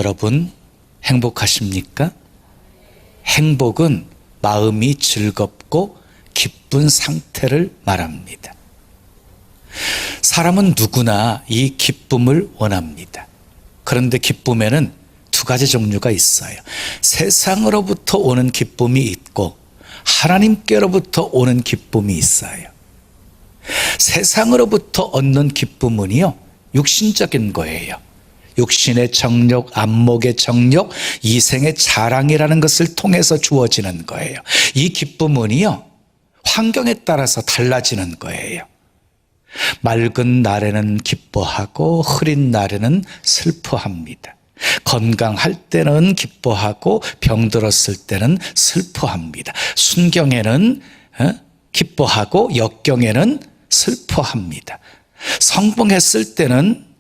여러분 행복하십니까? 행복은 마음이 즐겁고 기쁜 상태를 말합니다. 사람은 누구나 이 기쁨을 원합니다. 그런데 기쁨에는 두 가지 종류가 있어요. 세상으로부터 오는 기쁨이 있고 하나님께로부터 오는 기쁨이 있어요. 세상으로부터 얻는 기쁨은요, 육신적인 거예요. 육신의 정욕, 안목의 정욕, 이생의 자랑이라는 것을 통해서 주어지는 거예요. 이 기쁨은요, 환경에 따라서 달라지는 거예요. 맑은 날에는 기뻐하고 흐린 날에는 슬퍼합니다. 건강할 때는 기뻐하고 병들었을 때는 슬퍼합니다. 순경에는 기뻐하고 역경에는 슬퍼합니다. 성공했을 때는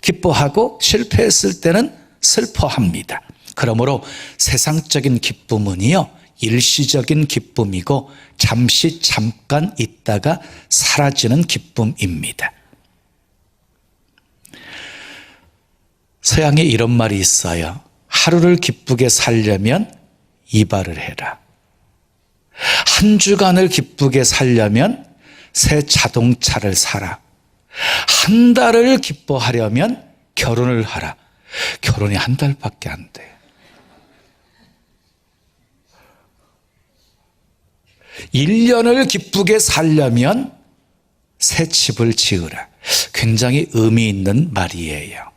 기뻐하고 실패했을 때는 슬퍼합니다. 그러므로 세상적인 기쁨은요, 일시적인 기쁨이고 잠깐 있다가 사라지는 기쁨입니다. 서양에 이런 말이 있어요. 하루를 기쁘게 살려면 이발을 해라. 한 주간을 기쁘게 살려면 새 자동차를 사라. 한 달을 기뻐하려면 결혼을 하라. 결혼이 한 달밖에 안 돼. 1년을 기쁘게 살려면 새 집을 지으라. 굉장히 의미 있는 말이에요.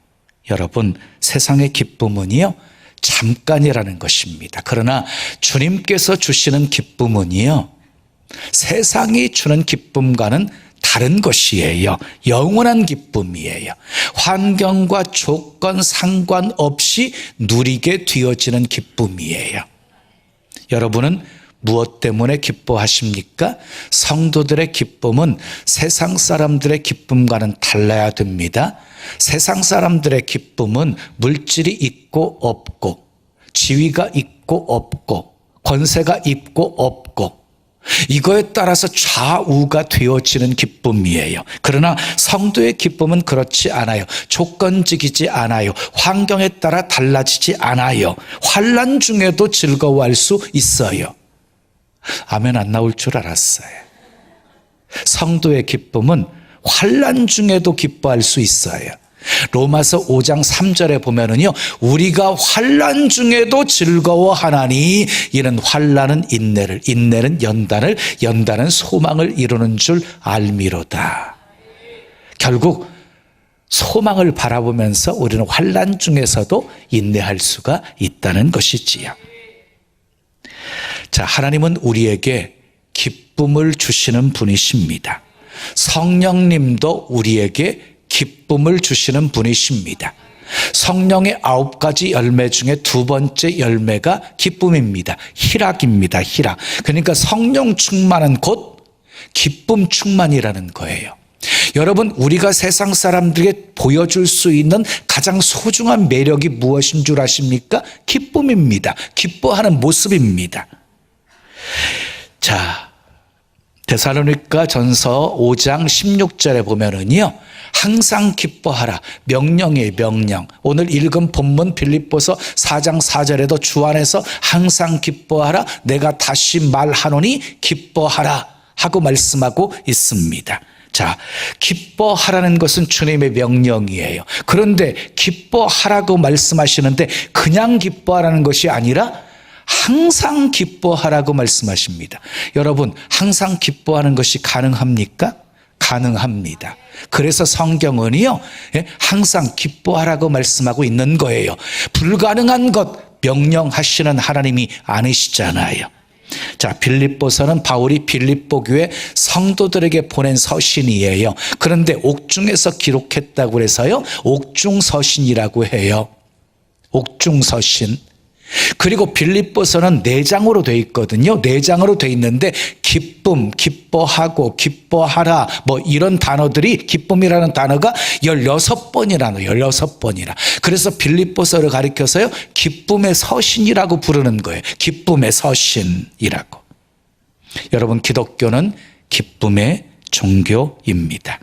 여러분, 세상의 기쁨은요, 잠깐이라는 것입니다. 그러나 주님께서 주시는 기쁨은요, 세상이 주는 기쁨과는 다른 것이에요. 영원한 기쁨이에요. 환경과 조건 상관없이 누리게 되어지는 기쁨이에요. 여러분은 무엇 때문에 기뻐하십니까? 성도들의 기쁨은 세상 사람들의 기쁨과는 달라야 됩니다. 세상 사람들의 기쁨은 물질이 있고 없고, 지위가 있고 없고, 권세가 있고 없고, 이거에 따라서 좌우가 되어지는 기쁨이에요. 그러나 성도의 기쁨은 그렇지 않아요. 조건적이지 않아요. 환경에 따라 달라지지 않아요. 환난 중에도 즐거워할 수 있어요. 아멘 안 나올 줄 알았어요. 성도의 기쁨은 환난 중에도 기뻐할 수 있어요. 로마서 5장 3절에 보면은요, 우리가 환난 중에도 즐거워하나니 이는 환난은 인내를, 인내는 연단을, 연단은 소망을 이루는 줄 알미로다. 결국 소망을 바라보면서 우리는 환난 중에서도 인내할 수가 있다는 것이지요. 자, 하나님은 우리에게 기쁨을 주시는 분이십니다. 성령님도 우리에게 기쁨을 주시는 분이십니다. 성령의 9가지 열매 중에 두 번째 열매가 기쁨입니다. 희락입니다. 희락. 그러니까 성령 충만은 곧 기쁨 충만이라는 거예요. 여러분, 우리가 세상 사람들에게 보여줄 수 있는 가장 소중한 매력이 무엇인 줄 아십니까? 기쁨입니다. 기뻐하는 모습입니다. 자, 데살로니가 전서 5장 16절에 보면은요, 항상 기뻐하라. 명령이에요, 명령. 오늘 읽은 본문 빌립보서 4장 4절에도 주 안에서 항상 기뻐하라. 내가 다시 말하노니 기뻐하라 하고 말씀하고 있습니다. 자, 기뻐하라는 것은 주님의 명령이에요. 그런데 기뻐하라고 말씀하시는데 그냥 기뻐하라는 것이 아니라 항상 기뻐하라고 말씀하십니다. 여러분, 항상 기뻐하는 것이 가능합니까? 가능합니다. 그래서 성경은요, 항상 기뻐하라고 말씀하고 있는 거예요. 불가능한 것 명령하시는 하나님이 아니시잖아요. 자, 빌립보서는 바울이 빌립보 교회 성도들에게 보낸 서신이에요. 그런데 옥중에서 기록했다고 해서요, 옥중서신이라고 해요. 옥중서신. 그리고 빌립보서는 4장으로 되어 있거든요. 4장으로 되어 있는데 기쁨, 기뻐하고, 기뻐하라 뭐 이런 단어들이, 기쁨이라는 단어가 16번이라는 16번이라. 그래서 빌립보서를 가리켜서요, 기쁨의 서신이라고 부르는 거예요. 기쁨의 서신이라고. 여러분, 기독교는 기쁨의 종교입니다.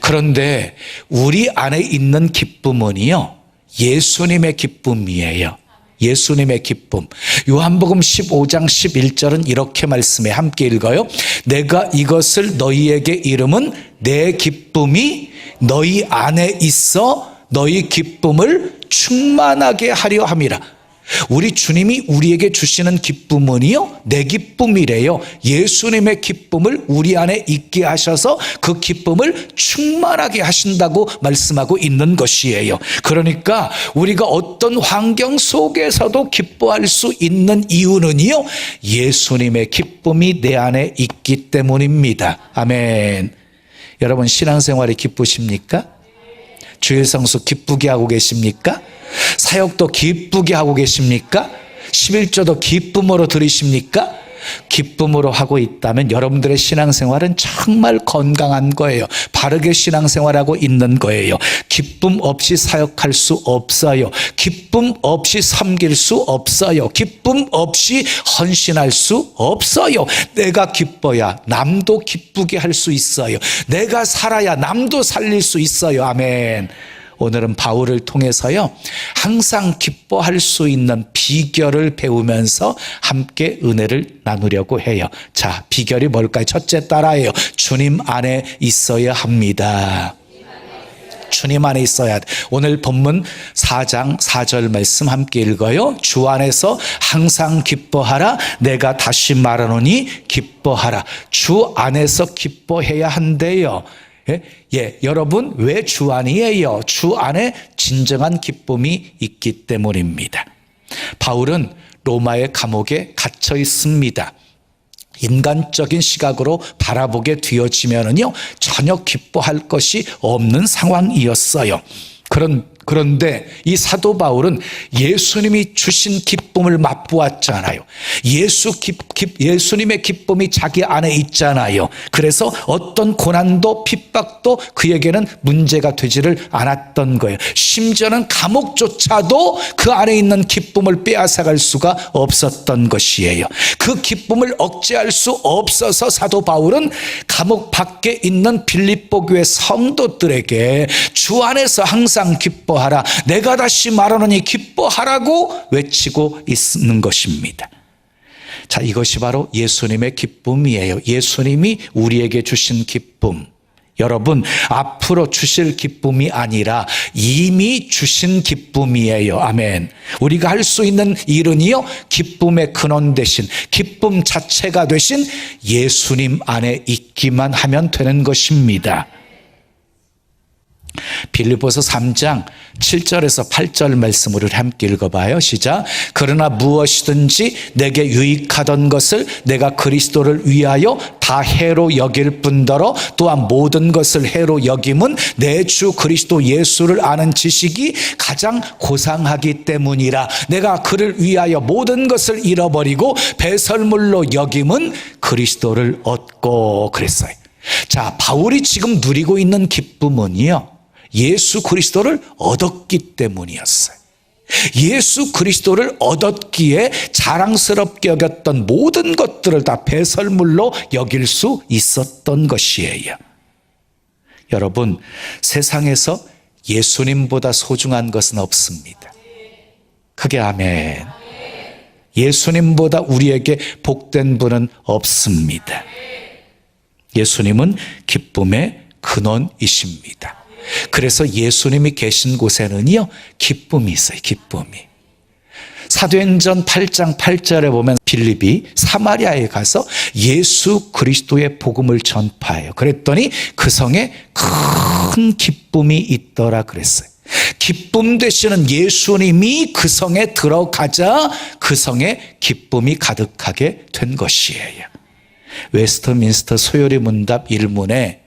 그런데 우리 안에 있는 기쁨은요, 예수님의 기쁨이에요. 예수님의 기쁨. 요한복음 15장 11절은 이렇게 말씀해. 함께 읽어요. 내가 이것을 너희에게 이름은 내 기쁨이 너희 안에 있어 너희 기쁨을 충만하게 하려 함이라. 우리 주님이 우리에게 주시는 기쁨은요, 내 기쁨이래요. 예수님의 기쁨을 우리 안에 있게 하셔서 그 기쁨을 충만하게 하신다고 말씀하고 있는 것이에요. 그러니까 우리가 어떤 환경 속에서도 기뻐할 수 있는 이유는요, 예수님의 기쁨이 내 안에 있기 때문입니다. 아멘. 여러분, 신앙생활이 기쁘십니까? 주일 성수 기쁘게 하고 계십니까? 사역도 기쁘게 하고 계십니까? 11조도 기쁨으로 드리십니까? 기쁨으로 하고 있다면 여러분들의 신앙생활은 정말 건강한 거예요. 바르게 신앙생활하고 있는 거예요. 기쁨 없이 사역할 수 없어요. 기쁨 없이 섬길 수 없어요. 기쁨 없이 헌신할 수 없어요. 내가 기뻐야 남도 기쁘게 할 수 있어요. 내가 살아야 남도 살릴 수 있어요. 아멘. 오늘은 바울을 통해서요, 항상 기뻐할 수 있는 비결을 배우면서 함께 은혜를 나누려고 해요. 자, 비결이 뭘까요? 첫째 따라해요. 주님 안에 있어야 합니다. 주님 안에 있어야 돼. 오늘 본문 4장 4절 말씀 함께 읽어요. 주 안에서 항상 기뻐하라. 내가 다시 말하노니 기뻐하라. 주 안에서 기뻐해야 한대요. 여러분, 왜 주 안이에요? 주 안에 진정한 기쁨이 있기 때문입니다. 바울은 로마의 감옥에 갇혀 있습니다. 인간적인 시각으로 바라보게 되어지면은요, 전혀 기뻐할 것이 없는 상황이었어요. 그런데 이 사도 바울은 예수님이 주신 기쁨을 맛보았잖아요. 예수님의 기쁨이 자기 안에 있잖아요. 그래서 어떤 고난도 핍박도 그에게는 문제가 되지를 않았던 거예요. 심지어는 감옥조차도 그 안에 있는 기쁨을 빼앗아갈 수가 없었던 것이에요. 그 기쁨을 억제할 수 없어서 사도 바울은 감옥 밖에 있는 빌립보 교회 성도들에게 주 안에서 항상 기뻐하라. 내가 다시 말하노니 기뻐하라고 외치고 있는 것입니다. 자, 이것이 바로 예수님의 기쁨이에요. 예수님이 우리에게 주신 기쁨. 여러분, 앞으로 주실 기쁨이 아니라 이미 주신 기쁨이에요. 아멘. 우리가 할 수 있는 일은요, 기쁨의 근원 되신, 기쁨 자체가 되신 예수님 안에 있기만 하면 되는 것입니다. 빌립보서 3장 7절에서 8절 말씀을 함께 읽어봐요. 시작. 그러나 무엇이든지 내게 유익하던 것을 내가 그리스도를 위하여 다 해로 여길 뿐더러 또한 모든 것을 해로 여김은 내 주 그리스도 예수를 아는 지식이 가장 고상하기 때문이라. 내가 그를 위하여 모든 것을 잃어버리고 배설물로 여김은 그리스도를 얻고 그랬어요. 자, 바울이 지금 누리고 있는 기쁨은요, 예수 그리스도를 얻었기 때문이었어요. 예수 그리스도를 얻었기에 자랑스럽게 여겼던 모든 것들을 다 배설물로 여길 수 있었던 것이에요. 여러분, 세상에서 예수님보다 소중한 것은 없습니다. 크게 아멘. 예수님보다 우리에게 복된 분은 없습니다. 예수님은 기쁨의 근원이십니다. 그래서 예수님이 계신 곳에는요, 기쁨이 있어요. 기쁨이. 사도행전 8장 8절에 보면 빌립이 사마리아에 가서 예수 그리스도의 복음을 전파해요. 그랬더니 그 성에 큰 기쁨이 있더라 그랬어요. 기쁨 되시는 예수님이 그 성에 들어가자 그 성에 기쁨이 가득하게 된 것이에요. 웨스트민스터 소요리 문답 1문에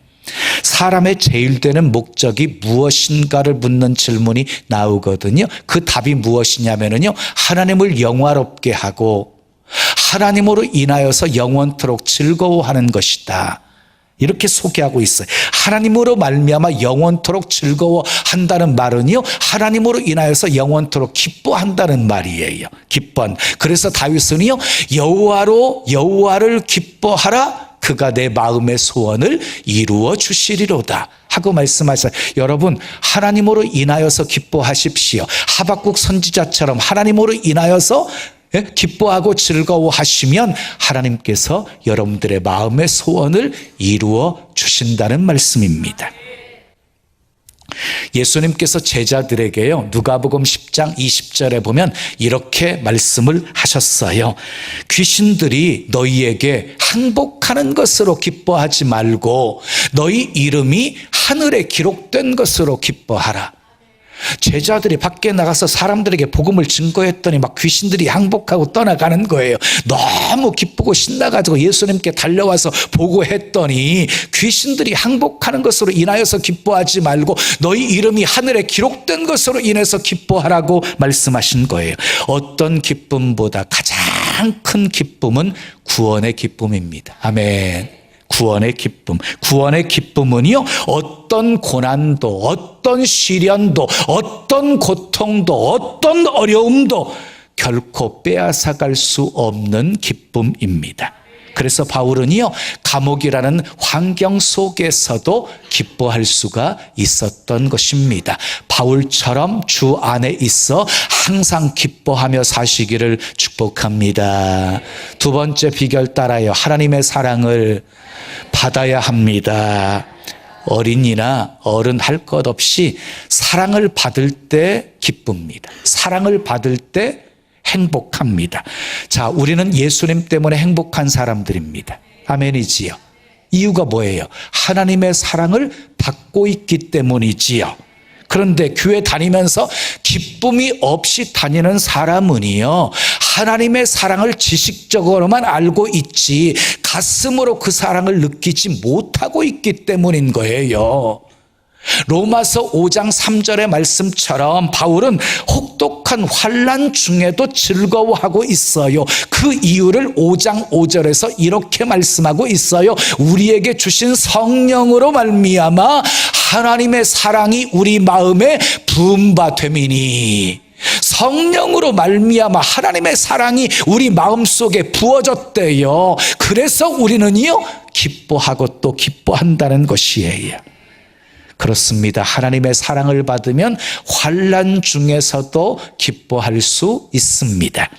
사람의 제일 되는 목적이 무엇인가를 묻는 질문이 나오거든요. 그 답이 무엇이냐면요, 하나님을 영화롭게 하고 하나님으로 인하여서 영원토록 즐거워하는 것이다. 이렇게 소개하고 있어요. 하나님으로 말미암아 영원토록 즐거워한다는 말은요, 하나님으로 인하여서 영원토록 기뻐한다는 말이에요. 기뻐한. 그래서 다윗은요, 여호와를 기뻐하라. 그가 내 마음의 소원을 이루어 주시리로다 하고 말씀하셔요. 여러분, 하나님으로 인하여서 기뻐하십시오. 하박국 선지자처럼 하나님으로 인하여서 기뻐하고 즐거워하시면 하나님께서 여러분들의 마음의 소원을 이루어 주신다는 말씀입니다. 예수님께서 제자들에게요, 누가복음 10장 20절에 보면 이렇게 말씀을 하셨어요. 귀신들이 너희에게 항복하는 것으로 기뻐하지 말고 너희 이름이 하늘에 기록된 것으로 기뻐하라. 제자들이 밖에 나가서 사람들에게 복음을 증거했더니 막 귀신들이 항복하고 떠나가는 거예요. 너무 기쁘고 신나가지고 예수님께 달려와서 보고했더니 귀신들이 항복하는 것으로 인하여서 기뻐하지 말고 너희 이름이 하늘에 기록된 것으로 인해서 기뻐하라고 말씀하신 거예요. 어떤 기쁨보다 가장 큰 기쁨은 구원의 기쁨입니다. 아멘. 구원의 기쁨. 구원의 기쁨은요, 어떤 고난도, 어떤 시련도, 어떤 고통도, 어떤 어려움도 결코 빼앗아갈 수 없는 기쁨입니다. 그래서 바울은요, 감옥이라는 환경 속에서도 기뻐할 수가 있었던 것입니다. 바울처럼 주 안에 있어 항상 기뻐하며 사시기를 축복합니다. 두 번째 비결 따라요. 하나님의 사랑을 받아야 합니다. 어린이나 어른 할 것 없이 사랑을 받을 때 기쁩니다. 사랑을 받을 때 행복합니다. 자, 우리는 예수님 때문에 행복한 사람들입니다. 아멘이지요. 이유가 뭐예요? 하나님의 사랑을 받고 있기 때문이지요. 그런데 교회 다니면서 기쁨이 없이 다니는 사람은요, 하나님의 사랑을 지식적으로만 알고 있지 가슴으로 그 사랑을 느끼지 못하고 있기 때문인 거예요. 로마서 5장 3절의 말씀처럼 바울은 혹독한 환난 중에도 즐거워하고 있어요. 그 이유를 5장 5절에서 이렇게 말씀하고 있어요. 우리에게 주신 성령으로 말미암아 하나님의 사랑이 우리 마음에 부은 바 됨이니. 성령으로 말미암아 하나님의 사랑이 우리 마음속에 부어졌대요. 그래서 우리는요, 기뻐하고 또 기뻐한다는 것이에요. 그렇습니다. 하나님의 사랑을 받으면 환난 중에서도 기뻐할 수 있습니다.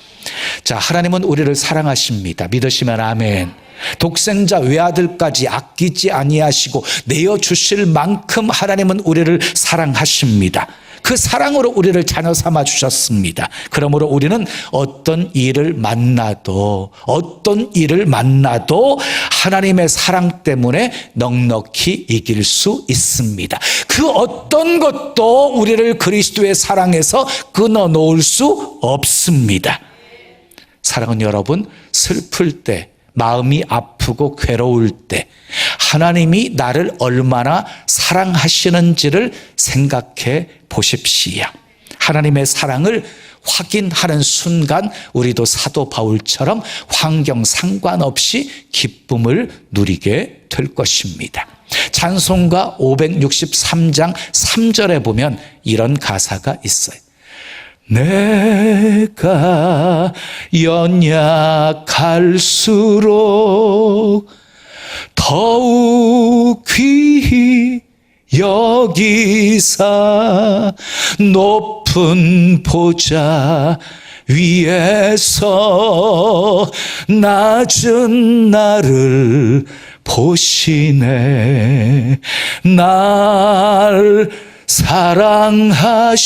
자, 하나님은 우리를 사랑하십니다. 믿으시면 아멘. 독생자 외아들까지 아끼지 아니하시고 내어주실 만큼 하나님은 우리를 사랑하십니다. 그 사랑으로 우리를 자녀 삼아 주셨습니다. 그러므로 우리는 어떤 일을 만나도 하나님의 사랑 때문에 넉넉히 이길 수 있습니다. 그 어떤 것도 우리를 그리스도의 사랑에서 끊어놓을 수 없습니다. 사랑은 여러분, 슬플 때, 마음이 아프고 괴로울 때 하나님이 나를 얼마나 사랑하시는지를 생각해 보십시오. 하나님의 사랑을 확인하는 순간 우리도 사도 바울처럼 환경 상관없이 기쁨을 누리게 될 것입니다. 찬송가 563장 3절에 보면 이런 가사가 있어요. 내가 연약할수록 더욱 귀히 여기사 높은 보좌 위에서 낮은 나를 보시네. 날 사랑하심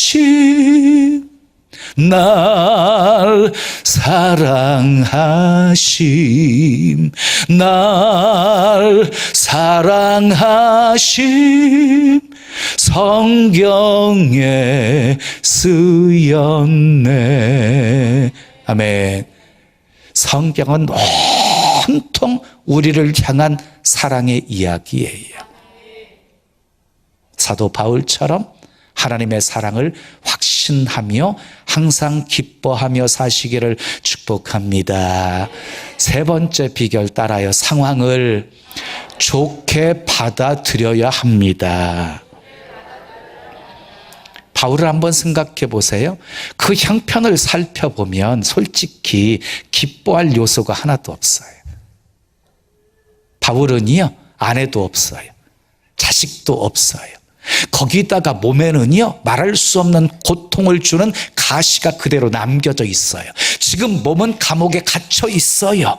날 사랑하심 성경에 쓰였네. 아멘. 성경은 온통 우리를 향한 사랑의 이야기예요. 사도 바울처럼 하나님의 사랑을 확신하며 항상 기뻐하며 사시기를 축복합니다. 세 번째 비결 따라요. 상황을 좋게 받아들여야 합니다. 바울을 한번 생각해 보세요. 그 형편을 살펴보면 솔직히 기뻐할 요소가 하나도 없어요. 바울은요, 아내도 없어요. 아직도 없어요. 거기다가 몸에는요, 말할 수 없는 고통을 주는 가시가 그대로 남겨져 있어요. 지금 몸은 감옥에 갇혀 있어요.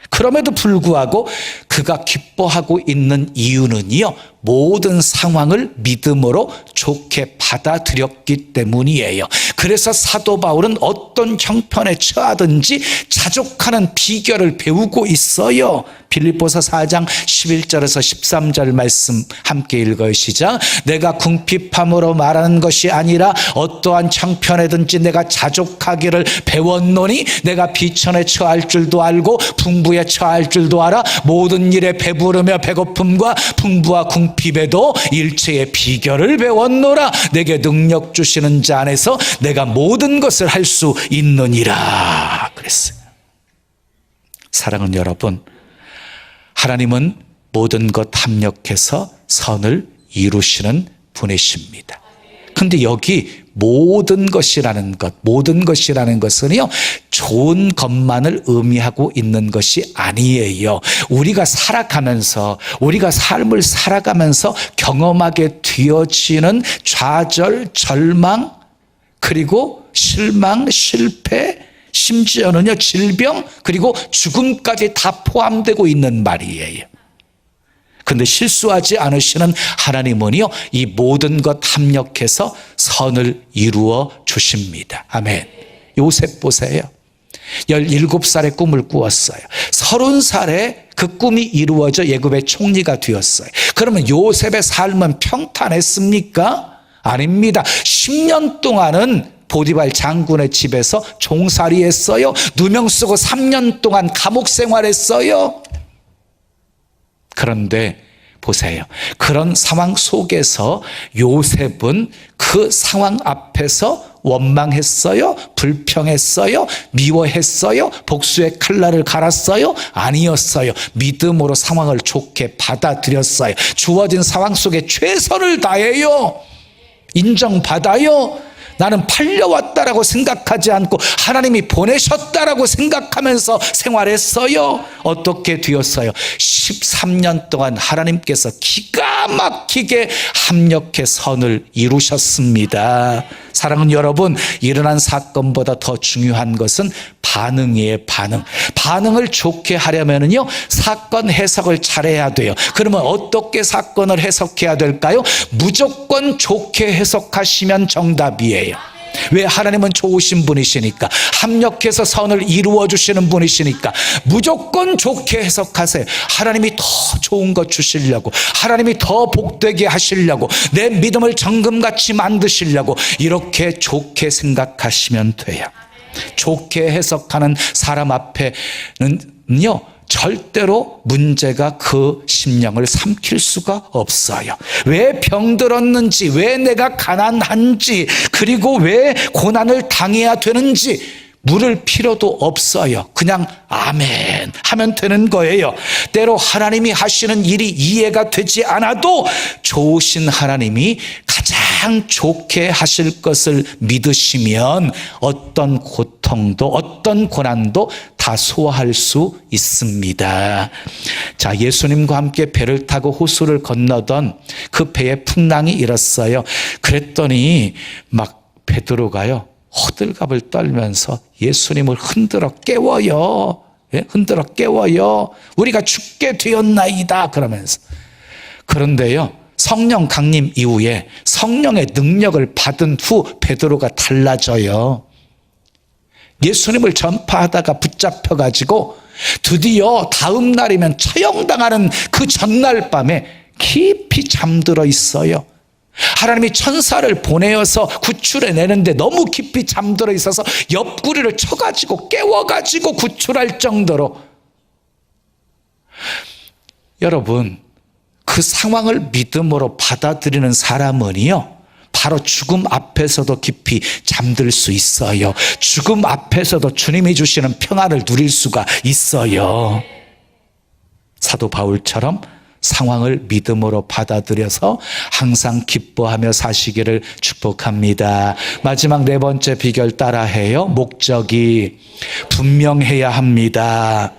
그럼에도 불구하고 그가 기뻐하고 있는 이유는요, 모든 상황을 믿음으로 좋게 받아들였기 때문이에요. 그래서 사도 바울은 어떤 형편에 처하든지 자족하는 비결을 배우고 있어요. 빌립보서 4장 11절에서 13절 말씀 함께 읽어요. 시작. 내가 궁핍함으로 말하는 것이 아니라 어떠한 형편에든지 내가 자족하기를 배웠노니 내가 비천에 처할 줄도 알고 풍부에 처할 줄도 알아. 모든 일에 배부르며 배고픔과 풍부와 궁핍에도 일체의 비결을 배웠노라. 내게 능력 주시는 자 안에서 내가 모든 것을 할 수 있느니라 그랬어요. 사랑하는 여러분, 하나님은 모든 것 합력해서 선을 이루시는 분이십니다. 근데 여기 모든 것이라는 것은요, 좋은 것만을 의미하고 있는 것이 아니에요. 우리가 우리가 삶을 살아가면서 경험하게 되어지는 좌절, 절망, 그리고 실망, 실패, 심지어는요, 질병, 그리고 죽음까지 다 포함되고 있는 말이에요. 근데 실수하지 않으시는 하나님은요, 이 모든 것 합력해서 선을 이루어 주십니다. 아멘. 요셉 보세요. 17살에 꿈을 꾸었어요. 30살에 그 꿈이 이루어져 애굽의 총리가 되었어요. 그러면 요셉의 삶은 평탄했습니까? 아닙니다. 10년 동안은 보디발 장군의 집에서 종살이 했어요. 누명 쓰고 3년 동안 감옥 생활했어요. 그런데 보세요. 그런 상황 속에서 요셉은 그 상황 앞에서 원망했어요? 불평했어요? 미워했어요? 복수의 칼날을 갈았어요? 아니었어요. 믿음으로 상황을 좋게 받아들였어요. 주어진 상황 속에 최선을 다해요. 인정받아요. 나는 팔려왔다라고 생각하지 않고 하나님이 보내셨다라고 생각하면서 생활했어요. 어떻게 되었어요? 13년 동안 하나님께서 기가 막히게 합력해 선을 이루셨습니다. 사랑하는 여러분, 일어난 사건보다 더 중요한 것은 반응이에요. 반응을 좋게 하려면요, 사건 해석을 잘해야 돼요. 그러면 어떻게 사건을 해석해야 될까요? 무조건 좋게 해석하시면 정답이에요. 왜? 하나님은 좋으신 분이시니까, 합력해서 선을 이루어 주시는 분이시니까 무조건 좋게 해석하세요. 하나님이 더 좋은 것 주시려고, 하나님이 더 복되게 하시려고, 내 믿음을 정금같이 만드시려고 이렇게 좋게 생각하시면 돼요. 좋게 해석하는 사람 앞에는요, 절대로 문제가 그 심령을 삼킬 수가 없어요. 왜 병들었는지, 왜 내가 가난한지, 그리고 왜 고난을 당해야 되는지 물을 필요도 없어요. 그냥 아멘 하면 되는 거예요. 때로 하나님이 하시는 일이 이해가 되지 않아도 좋으신 하나님이 가장 좋게 하실 것을 믿으시면 어떤 고통도, 어떤 고난도 다 소화할 수 있습니다. 자, 예수님과 함께 배를 타고 호수를 건너던 그 배에 풍랑이 일었어요. 그랬더니 막 베드로가요, 호들갑을 떨면서 예수님을 흔들어 깨워요. 흔들어 깨워요. 우리가 죽게 되었나이다 그러면서. 그런데요, 성령 강림 이후에 성령의 능력을 받은 후 베드로가 달라져요. 예수님을 전파하다가 붙잡혀가지고 드디어 다음 날이면 처형당하는 그 전날 밤에 깊이 잠들어 있어요. 하나님이 천사를 보내어서 구출해내는데 너무 깊이 잠들어 있어서 옆구리를 쳐가지고 깨워가지고 구출할 정도로. 여러분, 그 상황을 믿음으로 받아들이는 사람은요, 바로 죽음 앞에서도 깊이 잠들 수 있어요. 죽음 앞에서도 주님이 주시는 평안을 누릴 수가 있어요. 사도 바울처럼 상황을 믿음으로 받아들여서 항상 기뻐하며 사시기를 축복합니다. 마지막 네 번째 비결 따라해요. 목적이 분명해야 합니다.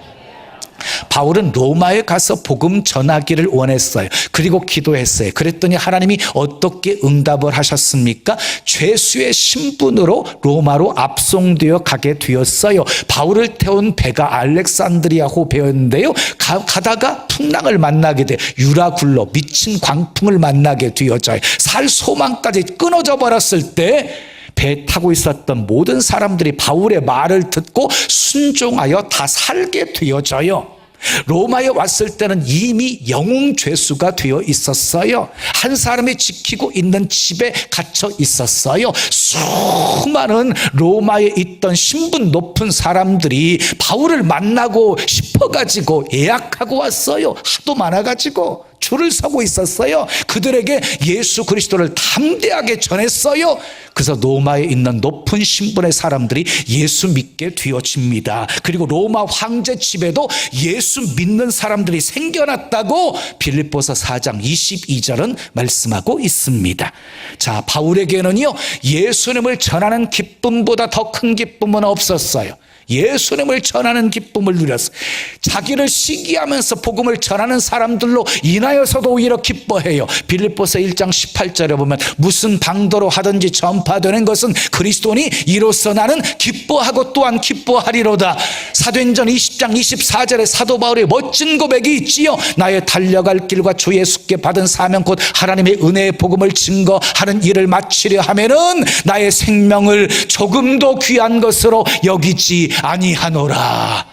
바울은 로마에 가서 복음 전하기를 원했어요. 그리고 기도했어요. 그랬더니 하나님이 어떻게 응답을 하셨습니까? 죄수의 신분으로 로마로 압송되어 가게 되었어요. 바울을 태운 배가 알렉산드리아호 배였는데요. 가다가 풍랑을 만나게 돼 유라굴로 미친 광풍을 만나게 되어져요. 살 소망까지 끊어져 버렸을 때 배 타고 있었던 모든 사람들이 바울의 말을 듣고 순종하여 다 살게 되어져요. 로마에 왔을 때는 이미 영웅 죄수가 되어 있었어요. 한 사람이 지키고 있는 집에 갇혀 있었어요. 수많은 로마에 있던 신분 높은 사람들이 바울을 만나고 싶어가지고 예약하고 왔어요. 하도 많아가지고 줄을 서고 있었어요. 그들에게 예수 그리스도를 담대하게 전했어요. 그래서 로마에 있는 높은 신분의 사람들이 예수 믿게 되어집니다. 그리고 로마 황제 집에도 예수 믿는 사람들이 생겨났다고 빌립보서 4장 22절은 말씀하고 있습니다. 자, 바울에게는요, 예수님을 전하는 기쁨보다 더 큰 기쁨은 없었어요. 예수님을 전하는 기쁨을 누렸어요. 자기를 시기하면서 복음을 전하는 사람들로 인하여서도 오히려 기뻐해요. 빌립보서 1장 18절에 보면 무슨 방도로 하든지 전파되는 것은 그리스도니 이로써 나는 기뻐하고 또한 기뻐하리로다. 사도행전 20장 24절에 사도 바울의 멋진 고백이 있지요. 나의 달려갈 길과 주 예수께 받은 사명 곧 하나님의 은혜의 복음을 증거하는 일을 마치려 하면은 나의 생명을 조금도 귀한 것으로 여기지 아니하노라.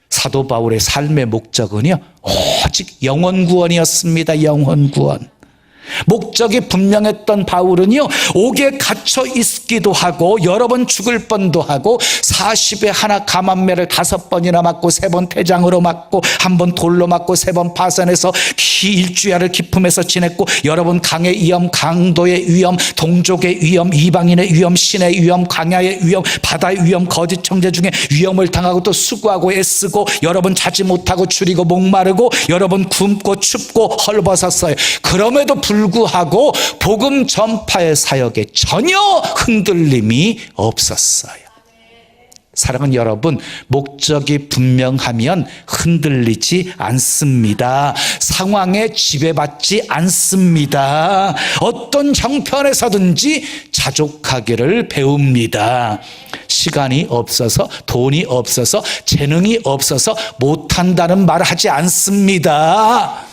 사도 바울의 삶의 목적은요, 오직 영혼 구원이었습니다. 영혼 구원. 목적이 분명했던 바울은요, 옥에 갇혀 있기도 하고 여러 번 죽을 뻔도 하고 40에 하나 감암매를 5번이나 맞고 3번 태장으로 맞고 1번 돌로 맞고 3번 파산해서 일주야를 기품에서 지냈고 여러 번 강의 위험, 강도의 위험, 동족의 위험, 이방인의 위험, 신의 위험, 광야의 위험, 바다의 위험, 거짓 청제 중에 위험을 당하고 또 수고하고 애쓰고 여러 번 자지 못하고 줄이고 목마르고 여러 번 굶고 춥고 헐벗었어요. 그럼에도 불구하고 복음 전파의 사역에 전혀 흔들림이 없었어요. 사랑하는 여러분, 목적이 분명하면 흔들리지 않습니다. 상황에 지배받지 않습니다. 어떤 형편에서든지 자족하기를 배웁니다. 시간이 없어서, 돈이 없어서, 재능이 없어서 못한다는 말을 하지 않습니다.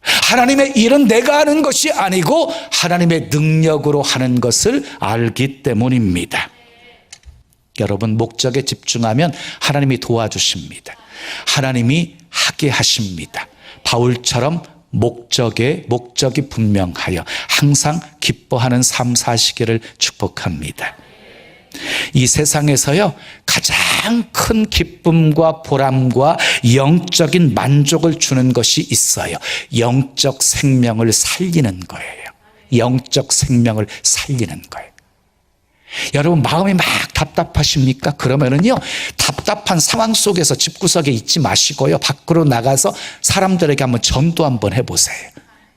하나님의 일은 내가 하는 것이 아니고 하나님의 능력으로 하는 것을 알기 때문입니다. 여러분, 목적에 집중하면 하나님이 도와주십니다. 하나님이 하게 하십니다. 바울처럼 목적이 분명하여 항상 기뻐하는 삶 사시기를 축복합니다. 이 세상에서요, 가장 큰 기쁨과 보람과 영적인 만족을 주는 것이 있어요. 영적 생명을 살리는 거예요. 영적 생명을 살리는 거예요. 여러분, 마음이 막 답답하십니까? 그러면은요, 답답한 상황 속에서 집구석에 있지 마시고요, 밖으로 나가서 사람들에게 한번 전도 한번 해보세요.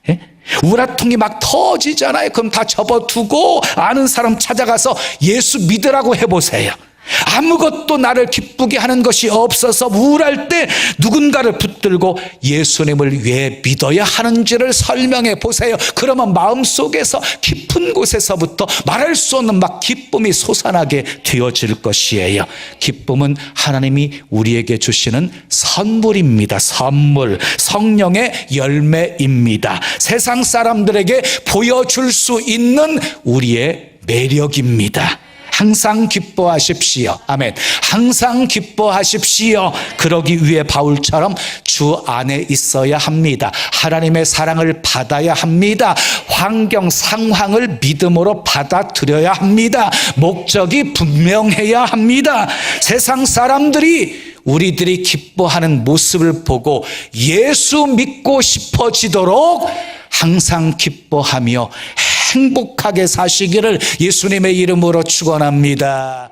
예? 우라통이 막 터지잖아요. 그럼 다 접어두고 아는 사람 찾아가서 예수 믿으라고 해보세요. 아무것도 나를 기쁘게 하는 것이 없어서 우울할 때 누군가를 붙들고 예수님을 왜 믿어야 하는지를 설명해 보세요. 그러면 마음속에서 깊은 곳에서부터 말할 수 없는 막 기쁨이 솟아나게 되어질 것이에요. 기쁨은 하나님이 우리에게 주시는 선물입니다. 선물, 성령의 열매입니다. 세상 사람들에게 보여줄 수 있는 우리의 매력입니다. 항상 기뻐하십시오. 아멘. 항상 기뻐하십시오. 그러기 위해 바울처럼 주 안에 있어야 합니다. 하나님의 사랑을 받아야 합니다. 환경, 상황을 믿음으로 받아들여야 합니다. 목적이 분명해야 합니다. 세상 사람들이 우리들이 기뻐하는 모습을 보고 예수 믿고 싶어지도록 항상 기뻐하며 행복하게 사시기를 예수님의 이름으로 축원합니다.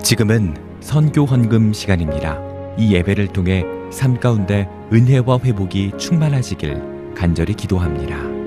지금은 선교 헌금 시간입니다. 이 예배를 통해 삶 가운데 은혜와 회복이 충만하시길 간절히 기도합니다.